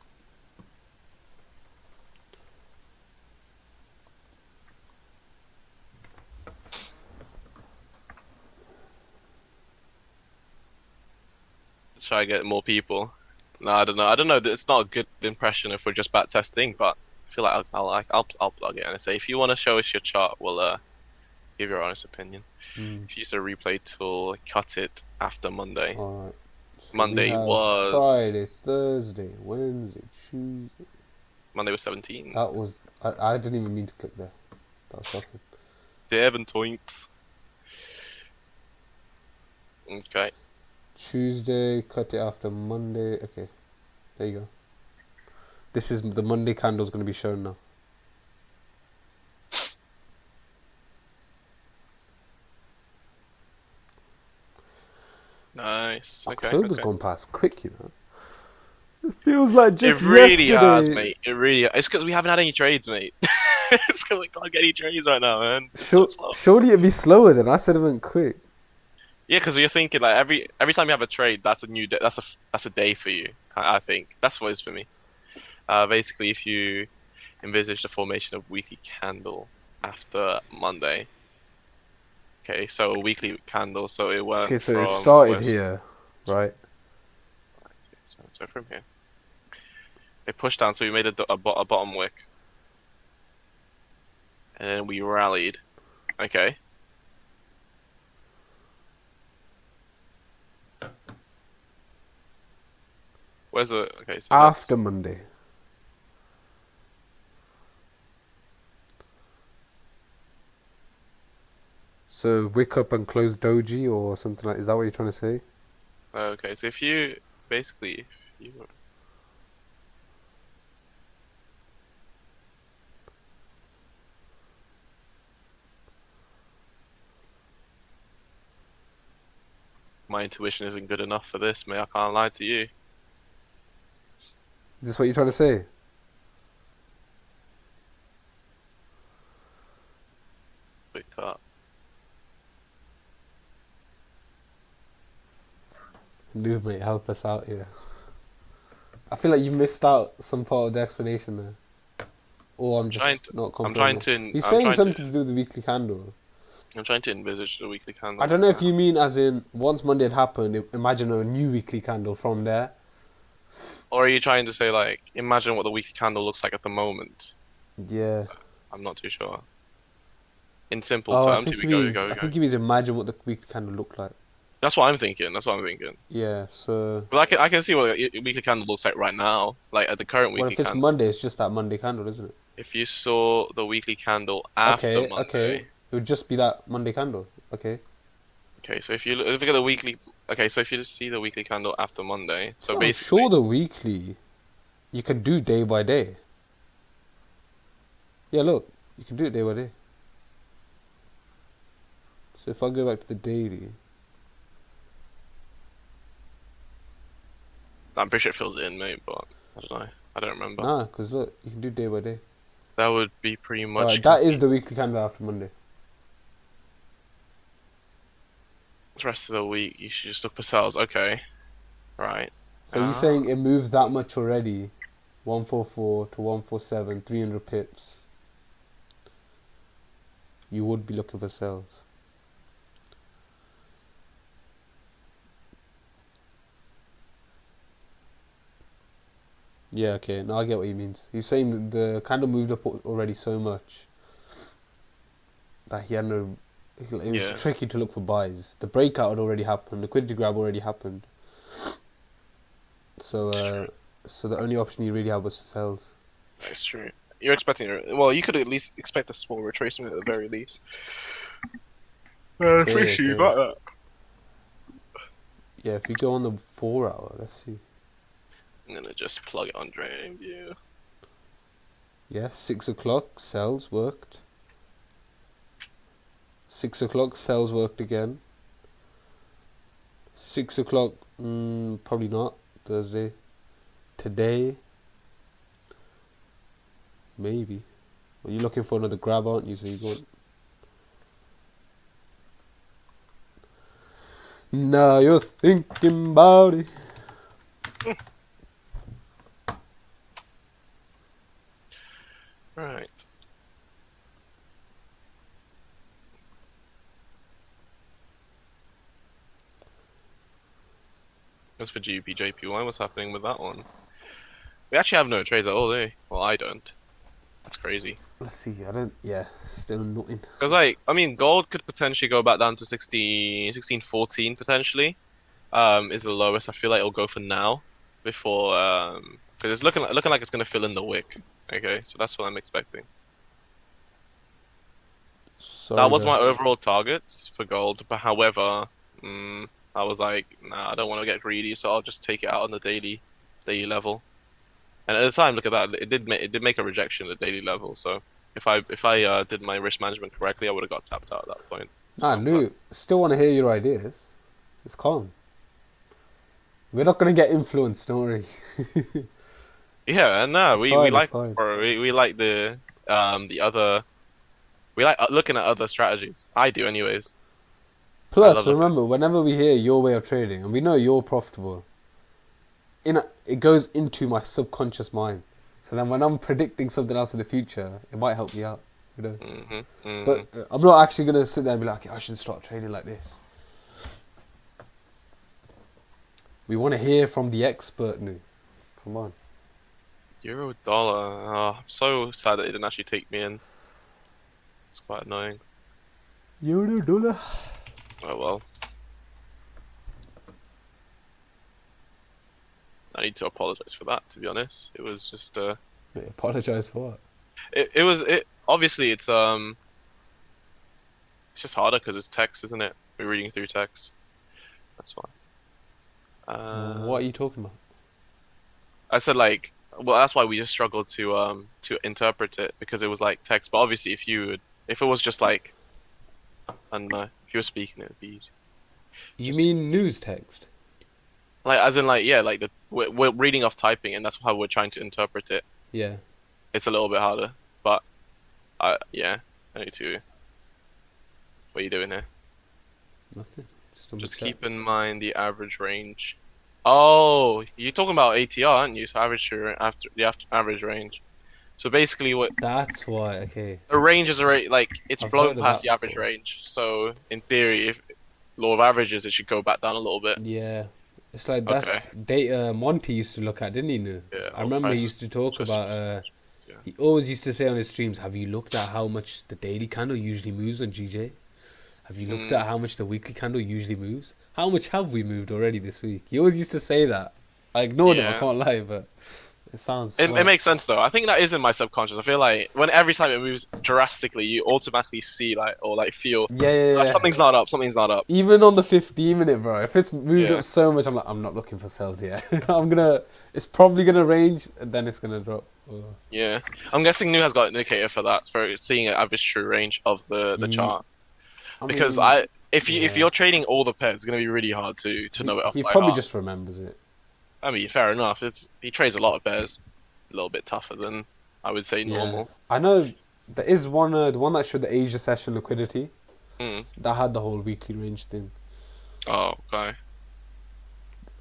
Try to get more people. No, I don't know. I don't know. It's not a good impression if we're just back testing, but I feel like I'll plug it and say if you want to show us your chart, we'll give your honest opinion. If you use a replay tool, cut it after Monday. All right. So Monday was Friday, Thursday, Wednesday, Tuesday. Monday was 17. That was I didn't even mean to click there. That was shocking. 17th. Okay. Tuesday, cut it after Monday. Okay, there you go. This is the Monday candle's going to be shown now. Nice. Okay. October's gone past quick, you know. It feels like just It really yesterday. has, mate. It really. It's because we haven't had any trades, mate. It's because we can't get any trades right now, man. It's so slow. Surely it'd be slower than I said it went quick. Yeah, because you're thinking like every time you have a trade, that's a new day. That's a day for you. I think that's what it is for me. Basically, if you envisage the formation of weekly candle after Monday. Okay, so a weekly candle. So it went. Okay, so it started here, right? So from here, it pushed down. So we made a bottom wick, and then we rallied. Okay. Where's the okay? So after Monday. So wake up and close doji or something like. Is that what you're trying to say? Okay, so if you basically my intuition isn't good enough for this, mate. I can't lie to you. Is this what you're trying to say? Wake up. Noob, mate, help us out here. I feel like you missed out some part of the explanation there. Or I'm Trying just to, not I'm trying comprehending. to, He's I'm saying trying something to, to do with the weekly candle. I'm trying to envisage the weekly candle. I don't know if you mean as in once Monday had happened, imagine a new weekly candle from there. Or are you trying to say like, imagine what the weekly candle looks like at the moment? Yeah. I'm not too sure. In simple Oh, terms, here we go, go, I go. think he means imagine what the weekly candle looked like. That's what I'm thinking. That's what I'm thinking. Yeah. So, But I can see what a weekly candle looks like right now, like at the current well, weekly if it's candle. Monday, it's just that Monday candle, isn't it? If you saw the weekly candle after Okay. Okay. Monday, It would just be that Monday candle. Okay. okay. So if you look at the weekly, okay. So if you see the weekly candle after Monday, so Oh, I'm basically, sure the weekly you can do day by day. Yeah, look, you can do it day by day. So if I go back to the daily, I'm pretty sure it fills it in, mate. But I don't know. I don't remember. nah, because look, you can do day by day. That would be pretty much. Alright, that is the weekly candle after Monday. The rest of the week, you should just look for sales. Okay, right. So you're saying it moved that much already? 144 to 147, 300 pips. You would be looking for sales. Yeah, okay, now I get what he means. He's saying the candle moved up already so much that he had no. It was Yeah. tricky to look for buys. The breakout had already happened. Liquidity grab already happened. So, so the only option you really had was sales. That's true. You're expecting, well, you could at least expect a small retracement at the very least. Appreciate you got that. Yeah, if you go on the 4 hour, let's see. I'm gonna just plug it on TradingView. Yeah, 6 o'clock, sales worked. 6 o'clock, sales worked again. 6 o'clock, probably not. Thursday. Today, maybe. Well, you're looking for another grab, aren't you? So you want. Now you're thinking about it. Right. As for GBPJPY, what's happening with that one? We actually have no trades at all, do we? Well, I don't. That's crazy. Let's see. I don't. Yeah, still nothing. Because, like, I mean, gold could potentially go back down to 14 potentially. Is the lowest I feel like it'll go for now. Before, because it's looking like it's gonna fill in the wick. Okay, so that's what I'm expecting. Sorry, That was guys. my overall targets for gold, but however, I was like, nah, I don't want to get greedy, so I'll just take it out on the daily level. And at the time, look at that, it did make a rejection at the daily level. So if I did my risk management correctly, I would have got tapped out at that point. Nah, Lou, still want to hear your ideas. It's calm. We're not gonna get influenced. Don't worry. Yeah, and no, It's we fine, like it's fine. or we like the other. We like looking at other strategies. I do, anyways. Plus, love it. remember, whenever we hear your way of trading, and we know you're profitable, it goes into my subconscious mind. So then when I'm predicting something else in the future, it might help me out, you know. But I'm not actually going to sit there and be like, I should start trading like this. We want to hear from the expert, Nu. Come on. Euro dollar. Oh, I'm so sad that it didn't actually take me in. It's quite annoying. Euro dollar. Oh well. I need to apologize for that, to be honest. It was just Wait, apologize for what? it obviously it's just harder because it's text, isn't it? We're reading through text. That's why. What are you talking about? I said like, well, that's why we just struggled to interpret it because it was like text. But obviously, if it was just like, I don't know, if you were speaking, it'd be easy. You Just- mean news text? Like, as in, like, yeah, like we're reading off typing, and that's how we're trying to interpret it. Yeah. It's a little bit harder, but yeah, I need to. What are you doing here? Nothing. On the Just chat. keep in mind the average range. Oh, you're talking about ATR, aren't you? So average after the average range. So basically, what That's why. Okay. a range is already like it's I've blown heard of past that the average before. range. So in theory, if law of averages, it should go back down a little bit. Yeah. It's like Okay. that's data Monty used to look at, didn't he? No? Yeah. I Or remember he price used to talk about. adjustments. Yeah. He always used to say on his streams, "Have you looked at how much the daily candle usually moves on GJ? Have you looked at how much the weekly candle usually moves? How much have we moved already this week?" He always used to say that. I ignored him. I Yeah. can't lie, but it sounds. It smart. makes sense though. I think that is in my subconscious. I feel like when every time it moves drastically, you automatically see like or like feel Yeah, yeah, yeah. something's not up. Something's not up. Even on the 15-minute, bro. If it's moved Yeah. up so much, I'm like, I'm not looking for sales yet. It's probably gonna range, and then it's gonna drop. Oh. Yeah. I'm guessing Nu has got an indicator for that for seeing an average true range of the Ye- chart. I Because mean, if yeah. you're trading all the pairs, it's gonna be really hard to know it off he by probably heart. just remembers it. I mean, fair enough. He trades a lot of pairs, a little bit tougher than I would say Yeah. normal. I know there is one, the one that showed the Asia session liquidity. Mm. That had the whole weekly range thing. Oh, okay.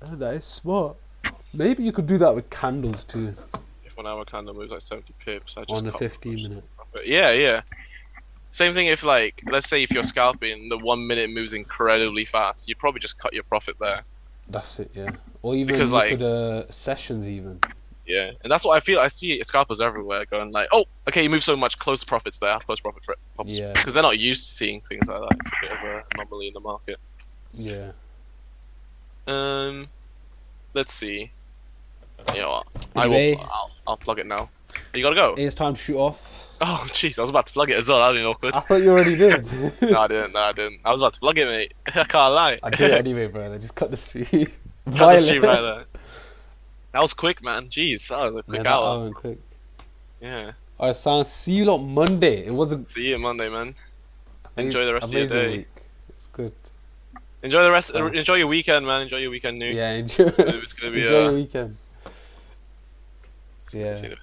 Oh, that is smart. Maybe you could do that with candles too If 1 hour candle moves like 70 pips, I just on the cut 15-minute. profit. Yeah. Same thing if like let's say if you're scalping, the 1 minute moves incredibly fast, you'd probably just cut your profit there. That's it, yeah. Or even Because, you like- could sessions even. Yeah, and that's what I feel. I see scalpers everywhere going like, "Oh, okay, you move so much, close profits there, close profit for it." Yeah. Because they're not used to seeing things like that. It's a bit of an anomaly in the market. Yeah. Let's see. You know what? Anyway. I'll plug it now. You gotta go. It's time to shoot off. Oh, jeez, I was about to plug it as well. That was awkward. I thought you already did. No, I didn't. I was about to plug it, mate. I can't lie. I did it anyway, brother. Just cut the stream. Cut the stream right there. That was quick, man. Jeez, that was a quick Yeah, that hour. went quick. Yeah. Alright, so see you lot Monday. It wasn't. See you Monday, man. Enjoy the rest of your amazing day. week. It's good. Enjoy the rest. Yeah. Enjoy your weekend, man. Enjoy your weekend, new. Yeah, enjoy. It's gonna be Enjoy your weekend. see you Yeah. in a bit.